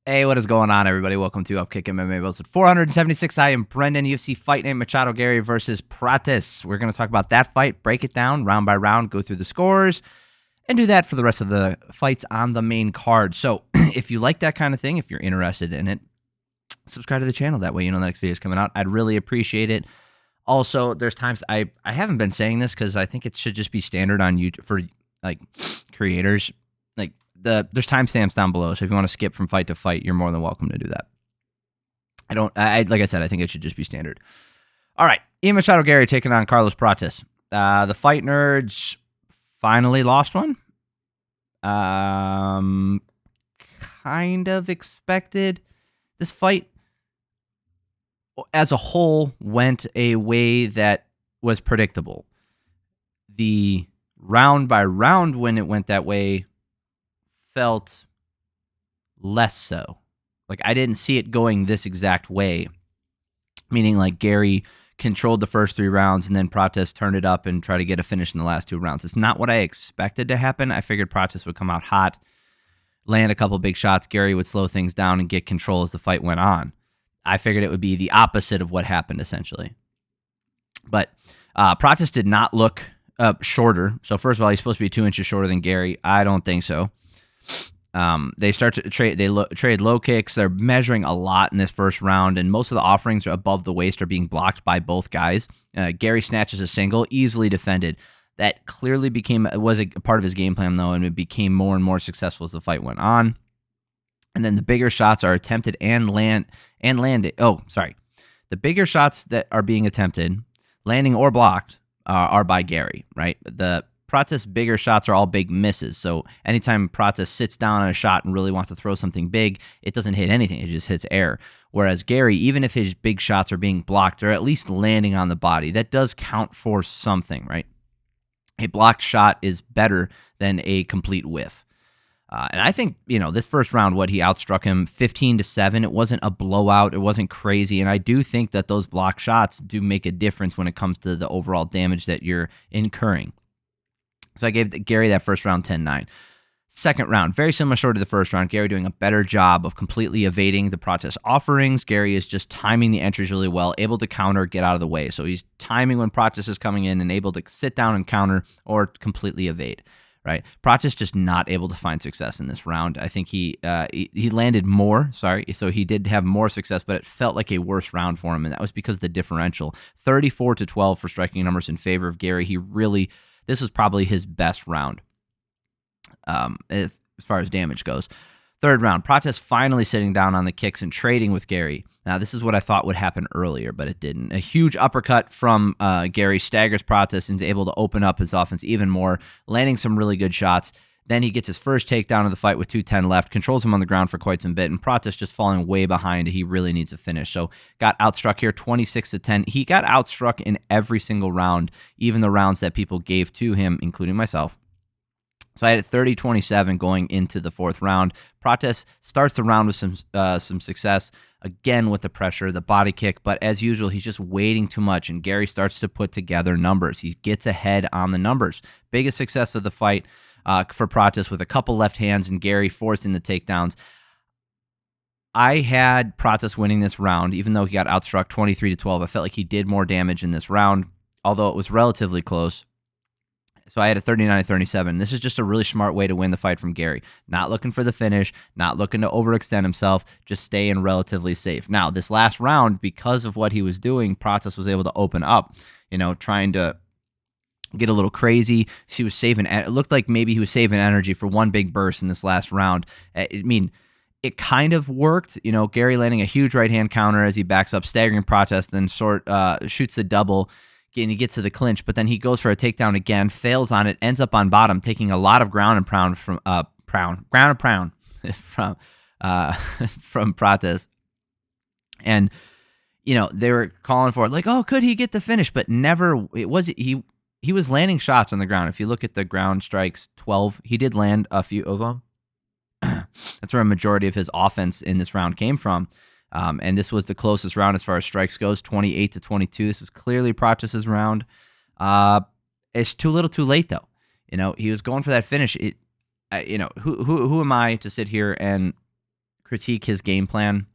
Hey, what is going on, everybody? Welcome to Upkick MMA episode 476. I am Brendan. UFC fight name Machado Garry versus Prates. We're going to talk about that fight, break it down round by round, go through the scores, and do that for the rest of the fights on the main card. So if you like that kind of thing, if you're interested in it, subscribe to the channel. That way you know the next video is coming out. I'd really appreciate it. Also, there's times I haven't been saying this because I think it should just be standard on YouTube for like creators. Like there's timestamps down below, so if you want to skip from fight to fight, you're more than welcome to do that. Like I said, I think it should just be standard. All right, Machado Garry taking on Carlos Prates. The fight nerds finally lost one. Kind of expected. This fight as a whole went a way that was predictable. The round by round when it went that way felt less so. Like, I didn't see it going this exact way, meaning like Garry controlled the first 3 rounds and then Prates turned it up and tried to get a finish in the last 2 rounds. It's not what I expected to happen. I figured Prates would come out hot, land a couple big shots, Garry would slow things down and get control as the fight went on. I figured it would be the opposite of what happened, essentially. But Prates did not look shorter. So first of all, he's supposed to be 2 inches shorter than Garry. I don't think so. They start to trade. They trade low kicks. They're measuring a lot in this first round, and most of the offerings are above the waist are being blocked by both guys. Garry snatches a single, easily defended. That clearly was a part of his game plan, though, and it became more and more successful as the fight went on. And then the bigger shots are attempted and landed. Oh, sorry. The bigger shots that are being attempted, landing or blocked, are by Garry, right? The Prates' bigger shots are all big misses. So anytime Prates sits down on a shot and really wants to throw something big, it doesn't hit anything. It just hits air. Whereas Garry, even if his big shots are being blocked, they're at least landing on the body. That does count for something, right? A blocked shot is better than a complete whiff. And I think, this first round, he outstruck him 15-7. It wasn't a blowout. It wasn't crazy. And I do think that those block shots do make a difference when it comes to the overall damage that you're incurring. So I gave Garry that first round 10-9. Second round, very similar sort of the first round. Garry doing a better job of completely evading the Prates offerings. Garry is just timing the entries really well, able to counter, get out of the way. So he's timing when Prates is coming in and able to sit down and counter or completely evade. Right, Prates just not able to find success in this round. I think he landed more. Sorry, so he did have more success, but it felt like a worse round for him, and that was because of the differential, 34-12 for striking numbers in favor of Garry. This was probably his best round, as far as damage goes. Third round, Prates finally sitting down on the kicks and trading with Garry. Now, this is what I thought would happen earlier, but it didn't. A huge uppercut from Garry staggers Prates and is able to open up his offense even more, landing some really good shots. Then he gets his first takedown of the fight with 2:10 left, controls him on the ground for quite some bit, and Prates just falling way behind. He really needs a finish. So got outstruck here 26-10. He got outstruck in every single round, even the rounds that people gave to him, including myself. So I had it 30-27 going into the fourth round. Prates starts the round with some success, again with the pressure, the body kick, but as usual, he's just waiting too much, and Garry starts to put together numbers. He gets ahead on the numbers. Biggest success of the fight for Prates with a couple left hands and Garry forcing the takedowns. I had Prates winning this round, even though he got outstruck 23-12. I felt like he did more damage in this round, although it was relatively close. So I had a 39-37. This is just a really smart way to win the fight from Garry. Not looking for the finish, not looking to overextend himself, just staying relatively safe. Now, this last round, because of what he was doing, Prates was able to open up, trying to get a little crazy. He was saving. It looked like maybe he was saving energy for one big burst in this last round. It kind of worked. Garry landing a huge right-hand counter as he backs up, staggering Prates, then shoots the double, and he gets to the clinch, but then he goes for a takedown again, fails on it, ends up on bottom, taking a lot of ground and pound from from Prates. And they were calling for it, like, oh, could he get the finish? But never. He was landing shots on the ground. If you look at the ground strikes, 12, he did land a few of them. That's where a majority of his offense in this round came from. And this was the closest round as far as strikes goes, 28-22. This is clearly Prates' round. It's too little too late, though. He was going for that finish. Who am I to sit here and critique his game plan.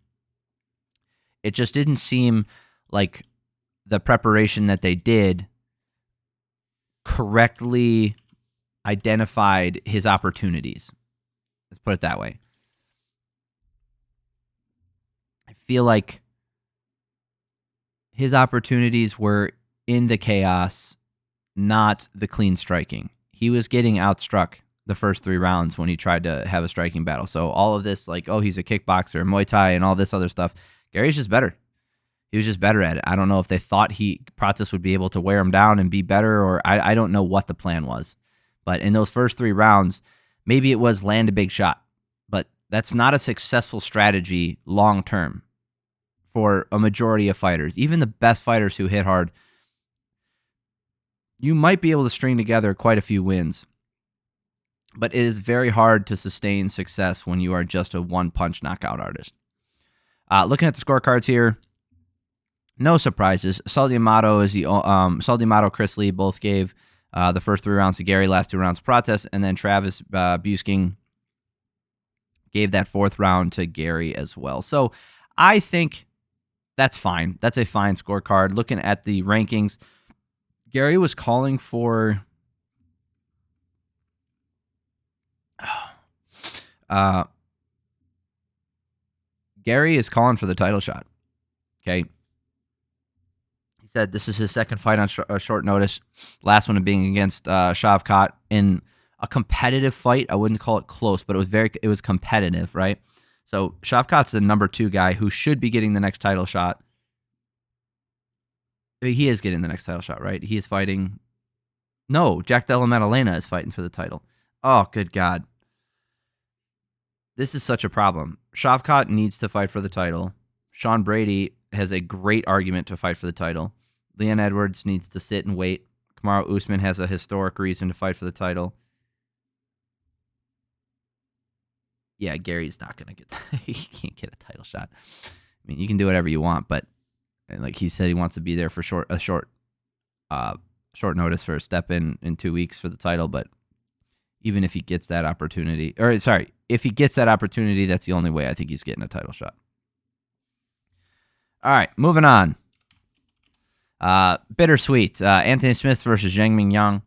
It just didn't seem like the preparation that they did correctly identified his opportunities. Let's put it that way. I feel like his opportunities were in the chaos, not the clean striking. He was getting outstruck the first 3 rounds when he tried to have a striking battle. So all of this, like, oh, he's a kickboxer, Muay Thai, and all this other stuff, Garry's just better. He was just better at it. I don't know if they thought Prates would be able to wear him down and be better, or I don't know what the plan was. But in those first 3 rounds, maybe it was land a big shot. But that's not a successful strategy long term for a majority of fighters. Even the best fighters who hit hard, you might be able to string together quite a few wins. But it is very hard to sustain success when you are just a one-punch knockout artist. Looking at the scorecards here, no surprises. Saldamato, Chris Lee both gave the first 3 rounds to Garry, last 2 rounds to Prates, and then Travis Busking gave that 4th round to Garry as well. So I think that's fine. That's a fine scorecard. Looking at the rankings, Garry was calling for Garry is calling for the title shot. Okay. He said this is his second fight on short notice. Last one being against Shavkat in a competitive fight. I wouldn't call it close, but it was competitive, right? So Shavkat's the number 2 guy who should be getting the next title shot. He is getting the next title shot, right? He is fighting. No, Jack Della Maddalena is fighting for the title. Oh, good God. This is such a problem. Shavkat needs to fight for the title. Sean Brady has a great argument to fight for the title. Leon Edwards needs to sit and wait. Kamaru Usman has a historic reason to fight for the title. Yeah, Gary's not going to get that. He can't get a title shot. I mean, you can do whatever you want, but like he said, he wants to be there for short notice for a step in 2 weeks for the title. But even if he gets that opportunity, if he gets that opportunity, that's the only way I think he's getting a title shot. All right, moving on. Bittersweet. Anthony Smith versus Zhang Mingyang.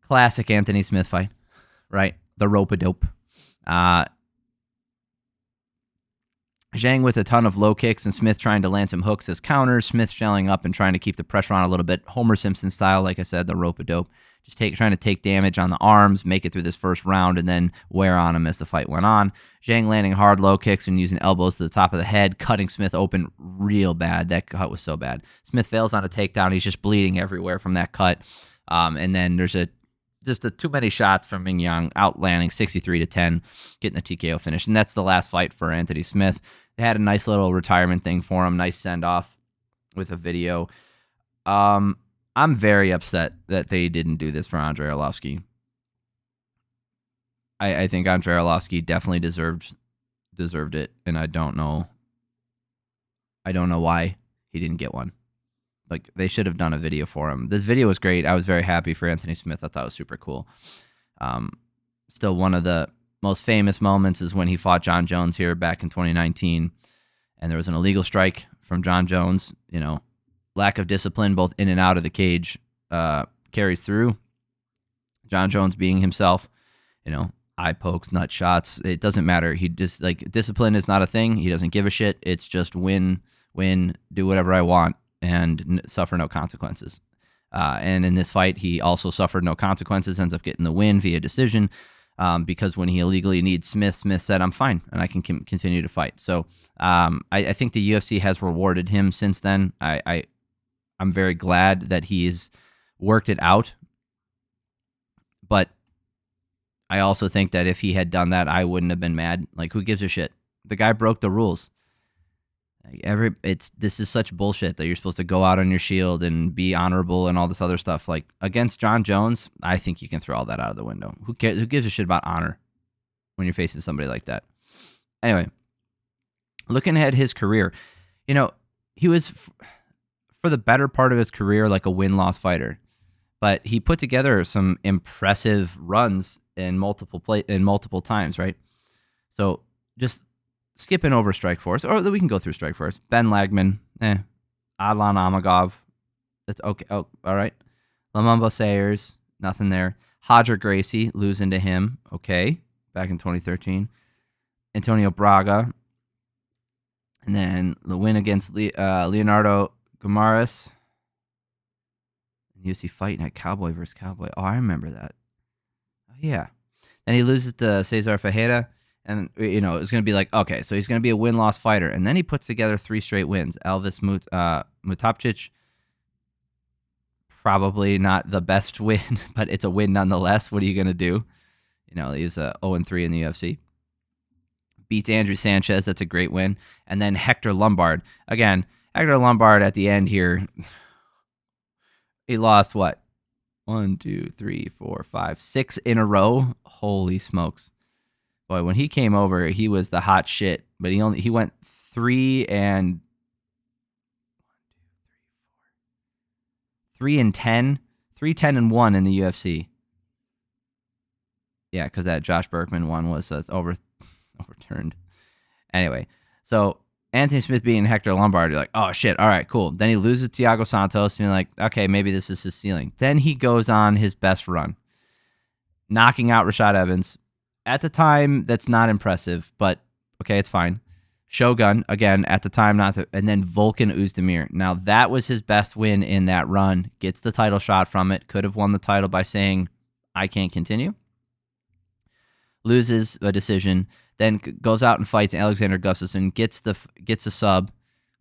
Classic Anthony Smith fight, right? The rope-a-dope. Zhang with a ton of low kicks and Smith trying to land some hooks as counters. Smith shelling up and trying to keep the pressure on a little bit. Homer Simpson style, like I said, the rope-a-dope. Just trying to take damage on the arms, make it through this first round, and then wear on him as the fight went on. Zhang landing hard low kicks and using elbows to the top of the head, cutting Smith open real bad. That cut was so bad. Smith fails on a takedown. He's just bleeding everywhere from that cut. And then there's too many shots from Mingyang, outlanding 63-10, getting the TKO finish. And that's the last fight for Anthony Smith. They had a nice little retirement thing for him, nice send-off with a video. I'm very upset that they didn't do this for Andrei Arlovski. I think Andrei Arlovski definitely deserved it, and I don't know why he didn't get one. Like, they should have done a video for him. This video was great. I was very happy for Anthony Smith. I thought it was super cool. Still, one of the most famous moments is when he fought John Jones here back in 2019, and there was an illegal strike from John Jones. You know, lack of discipline both in and out of the cage carries through. John Jones being himself, you know, eye pokes, nut shots. It doesn't matter. He just, like, discipline is not a thing. He doesn't give a shit. It's just win, do whatever I want, and suffer no consequences. And in this fight, he also suffered no consequences, ends up getting the win via decision, because when he illegally needs Smith, Smith said, I'm fine, and I can continue to fight. So I think the UFC has rewarded him since then. I'm very glad that he's worked it out. But I also think that if he had done that, I wouldn't have been mad. Like, who gives a shit? The guy broke the rules. This is such bullshit that you're supposed to go out on your shield and be honorable and all this other stuff. Like, against John Jones, I think you can throw all that out of the window. Who cares? Who gives a shit about honor when you're facing somebody like that? Anyway, looking at his career, you know, he was, for the better part of his career, like a win-loss fighter. But he put together some impressive runs in multiple times, right? So just skipping over Strikeforce, or we can go through Strikeforce. Ben Lagman, Adlan Amagov, that's okay. Oh, all right. Lamumbo Sayers, nothing there. Hodger Gracie, losing to him, okay, back in 2013. Antonio Braga, and then the win against Leonardo Guimarães. UFC Fight Night, Cowboy versus Cowboy. Oh, I remember that. Oh, yeah. And he loses to Cesar Ferreira. And, it's going to be like, okay, so he's going to be a win-loss fighter. And then he puts together 3 straight wins. Elvis Mutapcic, probably not the best win, but it's a win nonetheless. What are you going to do? He was 0-3 in the UFC. Beats Andrew Sanchez. That's a great win. And then Hector Lombard. Again, Hector Lombard at the end here, he lost what? 1, 2, 3, 4, 5, 6 in a row. Holy smokes. Boy, when he came over, he was the hot shit. But he went 3 and 10, 3, 10 and 1 in the UFC. Yeah, because that Josh Berkman one was overturned. Anyway, so Anthony Smith beating Hector Lombard, you're like, oh shit, all right, cool. Then he loses to Thiago Santos, and you're like, okay, maybe this is his ceiling. Then he goes on his best run, knocking out Rashad Evans. At the time, that's not impressive, but okay, it's fine. Shogun, again, at the time, and then Volkan Oezdemir. Now, that was his best win in that run. Gets the title shot from it. Could have won the title by saying, I can't continue. Loses a decision. Then goes out and fights Alexander Gustafsson. Gets a sub.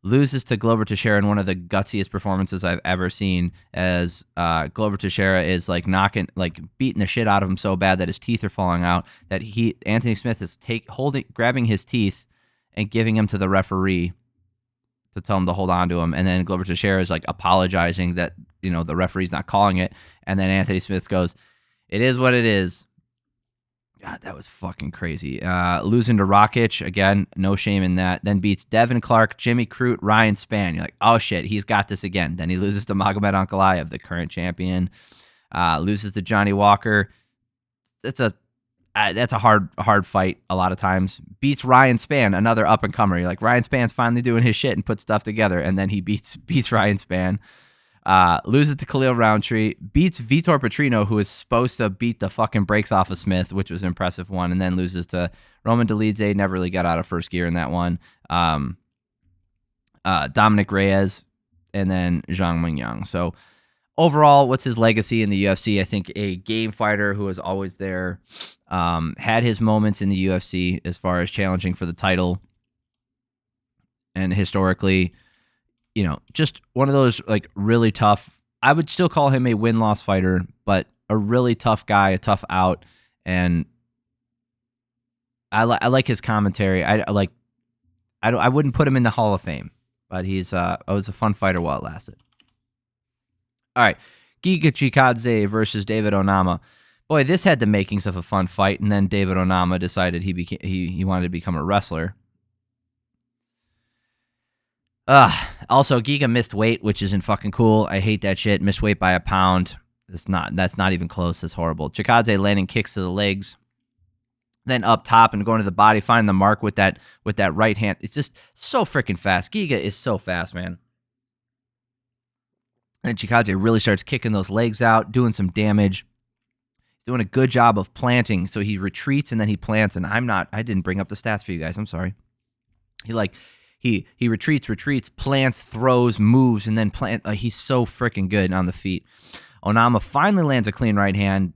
Loses to Glover Teixeira in one of the gutsiest performances I've ever seen, as Glover Teixeira is beating the shit out of him so bad that his teeth are falling out, that Anthony Smith is grabbing his teeth and giving him to the referee to tell him to hold on to him, and then Glover Teixeira is apologizing that the referee's not calling it, and then Anthony Smith goes, "It is what it is." God, that was fucking crazy. Losing to Rakic, again, no shame in that. Then beats Devin Clark, Jimmy Crute, Ryan Spann. You're like, oh shit, he's got this again. Then he loses to Magomedov Ankalaev, the current champion. Loses to Johnny Walker. That's a hard fight a lot of times. Beats Ryan Spann, another up and comer. You're like, Ryan Spann's finally doing his shit and put stuff together, and then he beats Ryan Spann. Loses to Khalil Roundtree, beats Vitor Petrino, who is supposed to beat the fucking brakes off of Smith, which was an impressive one, and then loses to Roman Dolidze. Never really got out of first gear in that one. Dominic Reyes, and then Zhang Mingyang. So overall, what's his legacy in the UFC? I think a game fighter who was always there, had his moments in the UFC as far as challenging for the title, and historically, just one of those really tough. I would still call him a win-loss fighter, but a really tough guy, a tough out, and I like his commentary. I wouldn't put him in the Hall of Fame, but he was a fun fighter while it lasted. All right, Giga Chikadze versus David Onama. Boy, this had the makings of a fun fight, and then David Onama decided he wanted to become a wrestler. Also, Giga missed weight, which isn't fucking cool. I hate that shit. Missed weight by a pound. That's not even close. That's horrible. Chikadze landing kicks to the legs, then up top and going to the body, finding the mark with that right hand. It's just so freaking fast. Giga is so fast, man. And Chikadze really starts kicking those legs out, doing some damage. Doing a good job of planting. So he retreats and then he plants, and I didn't bring up the stats for you guys. I'm sorry. He retreats, plants, throws, moves, and then he's so freaking good on the feet. Onama finally lands a clean right hand,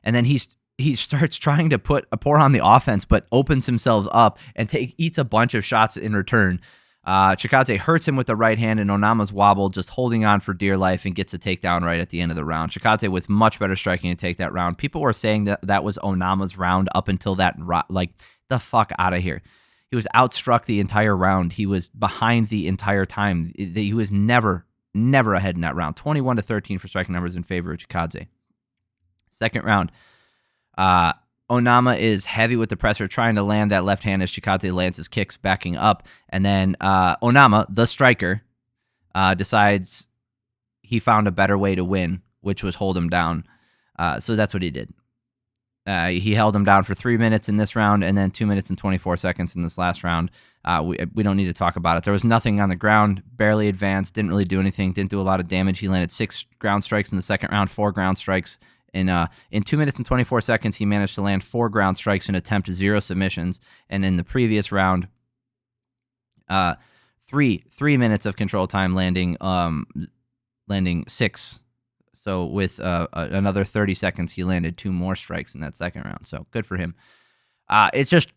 and then he starts trying to pour on the offense, but opens himself up and eats a bunch of shots in return. Chikadze hurts him with the right hand, and Onama's wobble, just holding on for dear life, and gets a takedown right at the end of the round. Chikadze with much better striking to take that round. People were saying that was Onama's round up until that, the fuck out of here. He was outstruck the entire round. He was behind the entire time. He was never ahead in that round. 21-13 for striking numbers in favor of Chikadze. Second round, Onama is heavy with the presser, trying to land that left hand as Chikadze lands his kicks, backing up. And then Onama, the striker, decides he found a better way to win, which was hold him down. So that's what he did. He held him down for 3 minutes in this round and then 2 minutes and 24 seconds in this last round. We don't need to talk about it. There was nothing on the ground, barely advanced, didn't really do anything, didn't do a lot of damage. He landed 6 ground strikes in the second round, 4 ground strikes. In 2 minutes and 24 seconds, he managed to land 4 ground strikes and attempt 0 submissions. And in the previous round, 3 minutes of control time, landing 6. So with another 30 seconds, he landed 2 more strikes in that second round. So good for him. It's just,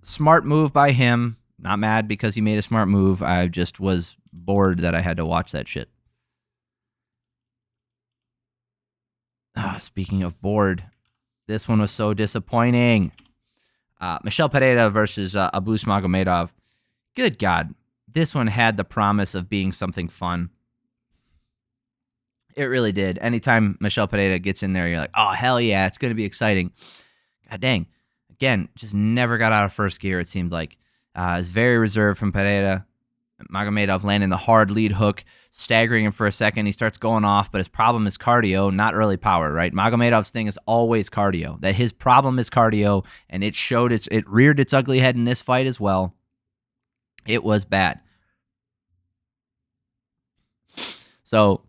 smart move by him. Not mad because he made a smart move. I just was bored that I had to watch that shit. Speaking of bored, this one was so disappointing. Michel Pereira versus Abus Magomedov. Good God. This one had the promise of being something fun. It really did. Anytime Michel Pereira gets in there, you're like, oh, hell yeah, it's going to be exciting. God dang. Again, just never got out of first gear, it seemed like. It's very reserved from Pereira. Magomedov landing the hard lead hook, staggering him for a second. He starts going off, but his problem is cardio, not really power, right? Magomedov's thing is always cardio. That his problem is cardio, and it showed it reared its ugly head in this fight as well. It was bad. So,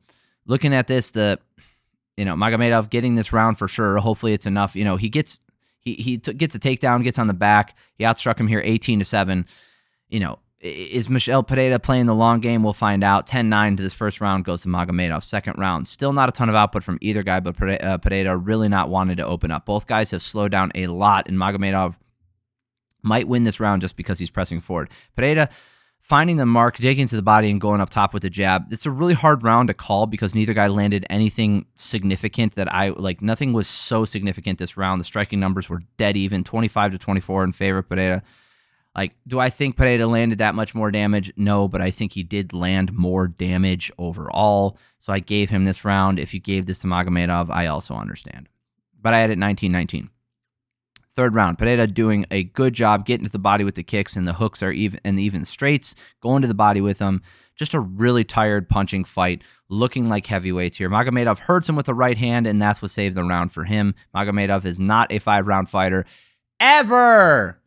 looking at this, Magomedov getting this round for sure. Hopefully, it's enough. He gets a takedown, gets on the back. He outstruck him here 18-7. Is Michel Pereira playing the long game? We'll find out. 10-9 to this first round goes to Magomedov. Second round, still not a ton of output from either guy, but Pereira really not wanted to open up. Both guys have slowed down a lot, and Magomedov might win this round just because he's pressing forward. Pereira finding the mark, digging to the body, and going up top with the jab. It's a really hard round to call because neither guy landed anything significant that nothing was so significant this round. The striking numbers were dead even, 25-24 in favor of Pereira. Do I think Pereira landed that much more damage? No, but I think he did land more damage overall. So I gave him this round. If you gave this to Magomedov, I also understand. But I had it 19-19. Third round, Pereira doing a good job getting to the body with the kicks, and the hooks are even straights, going to the body with them. Just a really tired punching fight, looking like heavyweights here. Magomedov hurts him with the right hand, and that's what saved the round for him. Magomedov is not a 5-round fighter. Ever.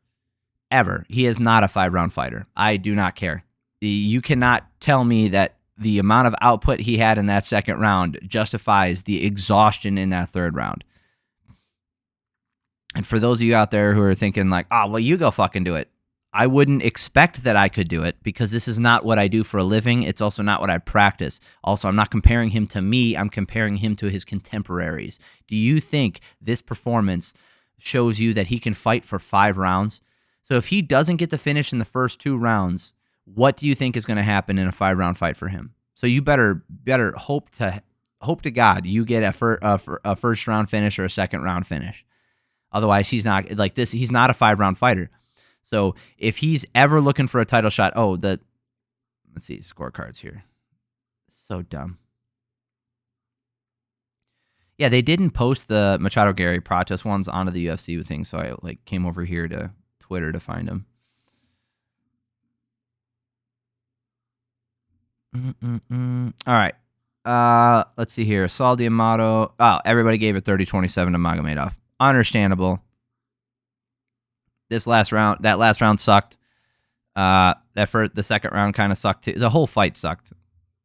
He is not a 5-round fighter. I do not care. You cannot tell me that the amount of output he had in that second round justifies the exhaustion in that third round. And for those of you out there who are thinking you go fucking do it. I wouldn't expect that I could do it because this is not what I do for a living. It's also not what I practice. Also, I'm not comparing him to me. I'm comparing him to his contemporaries. Do you think this performance shows you that he can fight for 5 rounds? So if he doesn't get the finish in the first 2 rounds, what do you think is going to happen in a 5-round fight for him? So you better hope to God you get a first round finish or a second round finish. Otherwise, he's not this. He's not a 5-round fighter. So if he's ever looking for a title shot, let's see scorecards here. So dumb. Yeah, they didn't post the Machado Garry Prates ones onto the UFC thing, so I came over here to Twitter to find them. All right. Let's see here. Saul D'Amato. Oh, everybody gave it 30-27 to Magomedov. Understandable. That last round sucked. The second round kind of sucked too. The whole fight sucked.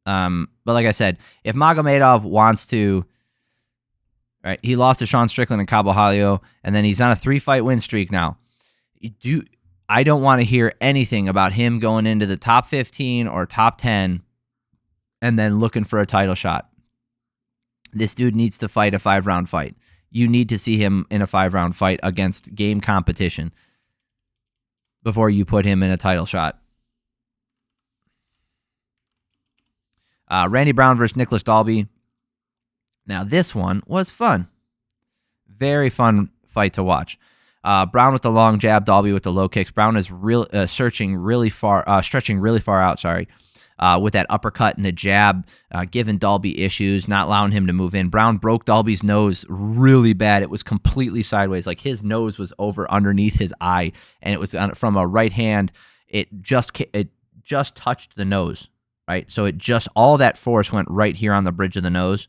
But like I said, if Magomedov wants to, right, he lost to Sean Strickland and Cabo Halio, and then he's on a 3-fight win streak now. I don't want to hear anything about him going into the top 15 or top 10 and then looking for a title shot. This dude needs to fight a 5-round fight. You need to see him in a 5-round fight against game competition before you put him in a title shot. Randy Brown versus Nicolas Dalby. Now, this one was fun. Very fun fight to watch. Brown with the long jab, Dalby with the low kicks. Brown is stretching really far out, with that uppercut and the jab, giving Dalby issues, not allowing him to move in. Brown broke Dalby's nose really bad. It was completely sideways. His nose was over underneath his eye, and it was from a right hand. It just touched the nose, right? So all that force went right here on the bridge of the nose.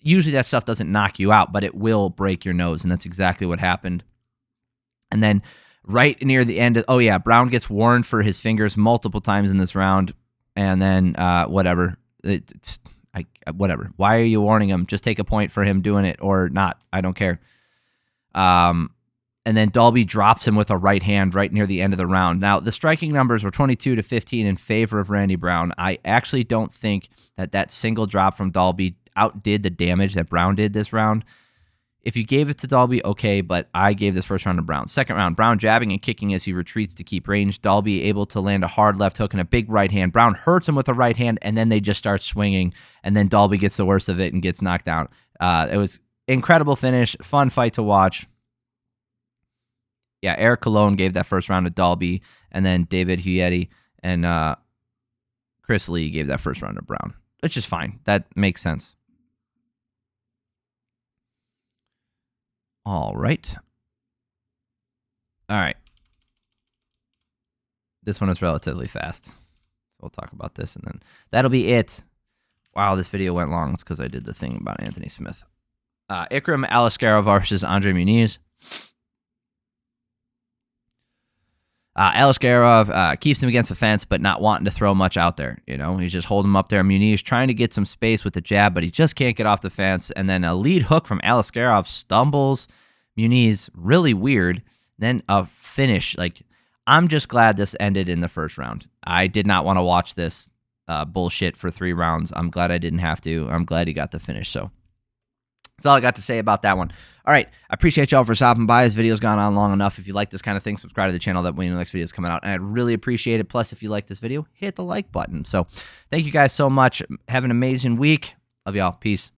usually that stuff doesn't knock you out, but it will break your nose, and that's exactly what happened. And then right near the end, Brown gets warned for his fingers multiple times in this round, and then whatever. Whatever. Why are you warning him? Just take a point for him doing it or not. I don't care. And then Dalby drops him with a right hand right near the end of the round. Now, the striking numbers were 22-15 in favor of Randy Brown. I actually don't think that single drop from Dalby outdid the damage that Brown did this round. If you gave it to Dalby, okay, but I gave this first round to Brown. Second round, Brown jabbing and kicking as he retreats to keep range. Dalby able to land a hard left hook and a big right hand. Brown hurts him with a right hand, and then they just start swinging, and then Dalby gets the worst of it and gets knocked down. It was incredible finish, fun fight to watch. Yeah, Eric Colon gave that first round to Dalby, and then David Huyeti and Chris Lee gave that first round to Brown, which is fine. That makes sense. All right. This one is relatively fast. So we'll talk about this, and then that'll be it. Wow, this video went long. It's because I did the thing about Anthony Smith. Ikram Aliskerov versus Andre Muniz. Aliskerov keeps him against the fence, but not wanting to throw much out there. He's just holding him up there. Muniz trying to get some space with the jab, but he just can't get off the fence. And then a lead hook from Aliskerov stumbles Muniz. Really weird. Then a finish. I'm just glad this ended in the first round. I did not want to watch this bullshit for 3 rounds. I'm glad I didn't have to. I'm glad he got the finish. So that's all I got to say about that one. All right, I appreciate y'all for stopping by. This video's gone on long enough. If you like this kind of thing, subscribe to the channel. That way the next video is coming out, and I'd really appreciate it. Plus, if you like this video, hit the like button. So thank you guys so much. Have an amazing week. Love y'all. Peace.